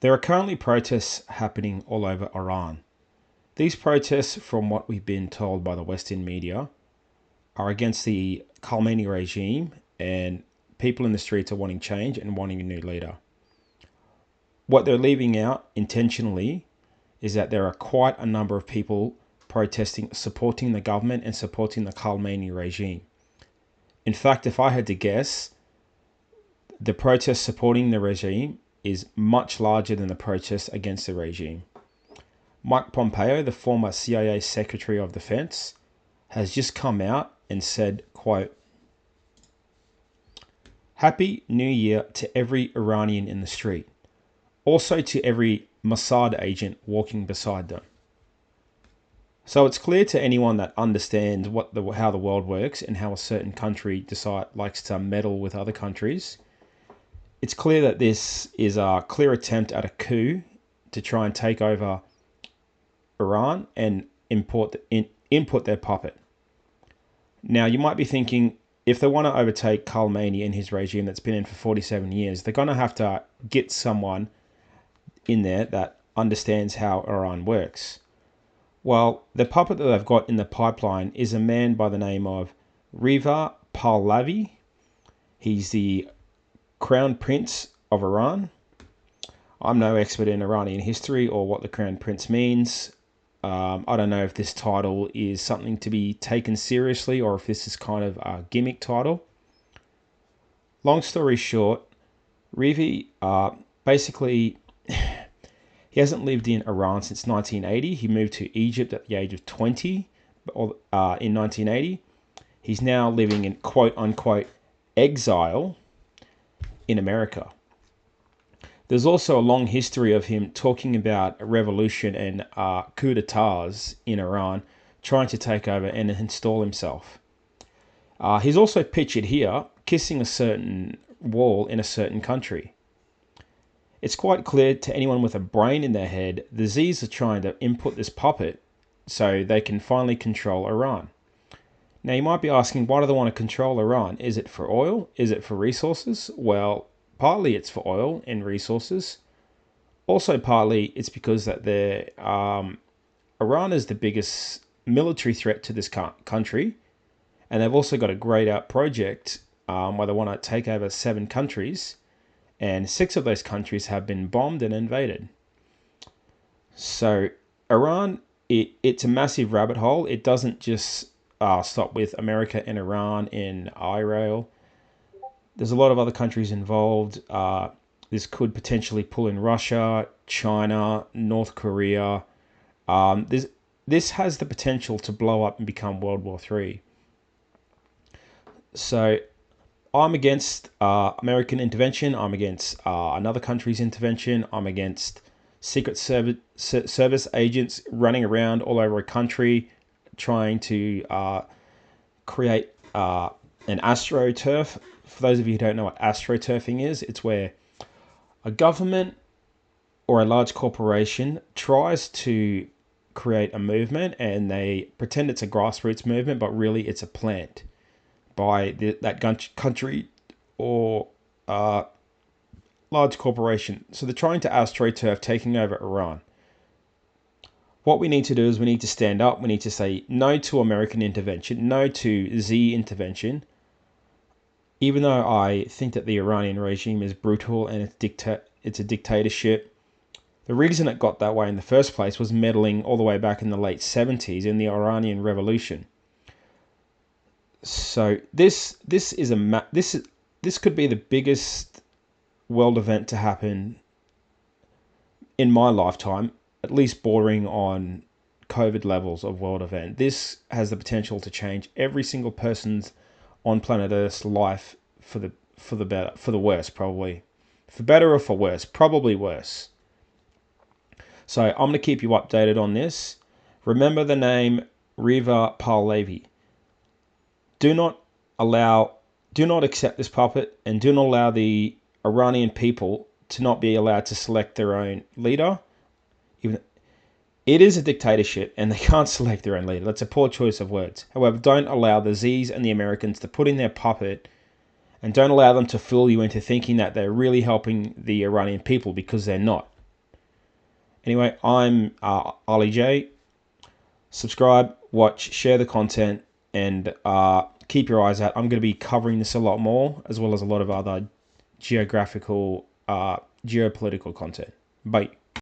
There are currently protests happening all over Iran. These protests, from what we've been told by the Western media, are against the Khamenei regime, and people in the streets are wanting change and wanting a new leader. What they're leaving out intentionally is that there are quite a number of people protesting, supporting the government and supporting the Khamenei regime. In fact, if I had to guess, the protests supporting the regime is much larger than the protests against the regime. Mike Pompeo, the former CIA Secretary of Defense, has just come out and said, quote, "Happy New Year to every Iranian in the street. Also to every Mossad agent walking beside them." So it's clear to anyone that understands how the world works and how a certain country likes to meddle with other countries. It's clear that this is a clear attempt at a coup to try and take over Iran and input their puppet. Now, you might be thinking, if they want to overtake Khamenei and his regime that's been in for 47 years, they're going to have to get someone in there that understands how Iran works. Well, the puppet that they've got in the pipeline is a man by the name of Reza Pahlavi. He's the Crown Prince of Iran. I'm no expert in Iranian history or what the Crown Prince means. I don't know if this title is something to be taken seriously or if this is kind of a gimmick title. Long story short, Rivi basically he hasn't lived in Iran since 1980. He moved to Egypt at the age of 20 in 1980. He's now living in quote-unquote exile in America. There's also a long history of him talking about a revolution and coup d'etats in Iran, trying to take over and install himself. He's also pictured here kissing a certain wall in a certain country. It's quite clear to anyone with a brain in their head, the Z's are trying to input this puppet so they can finally control Iran. Now, you might be asking, why do they want to control Iran? Is it for oil? Is it for resources? Well, partly it's for oil and resources. Also, partly it's because that Iran is the biggest military threat to this country, and they've also got a grayed out project where they want to take over 7 countries, and 6 of those countries have been bombed and invaded. So Iran, it's a massive rabbit hole. It doesn't just stop with America and Iran in Israel. There's a lot of other countries involved. This could potentially pull in Russia, China, North Korea. This has the potential to blow up and become World War III. So I'm against American intervention. I'm against another country's intervention. I'm against Secret Service agents running around all over a country trying to create an astroturf. For those of you who don't know what astroturfing is, it's where a government or a large corporation tries to create a movement and they pretend it's a grassroots movement, but really it's a plant by that country or large corporation. So they're trying to astroturf, taking over Iran. What we need to do is we need to stand up. We need to say no to American intervention, no to Z intervention. Even though I think that the Iranian regime is brutal and it's a dictatorship, the reason it got that way in the first place was meddling all the way back in the late 70s in the Iranian Revolution. So this could be the biggest world event to happen in my lifetime, at least bordering on COVID levels of world event. This has the potential to change every single person's on planet Earth's life for the worse, probably. For better or for worse, probably worse. So I'm going to keep you updated on this. Remember the name Reza Pahlavi. Do not accept this puppet, and do not allow the Iranian people to not be allowed to select their own leader. Even it is a dictatorship and they can't select their own leader. That's a poor choice of words. However, don't allow the Z's and the Americans to put in their puppet, and don't allow them to fool you into thinking that they're really helping the Iranian people, because they're not. Anyway, I'm Ali J. Subscribe, watch, share the content, and keep your eyes out. I'm going to be covering this a lot more, as well as a lot of other geographical, geopolitical content. Bye.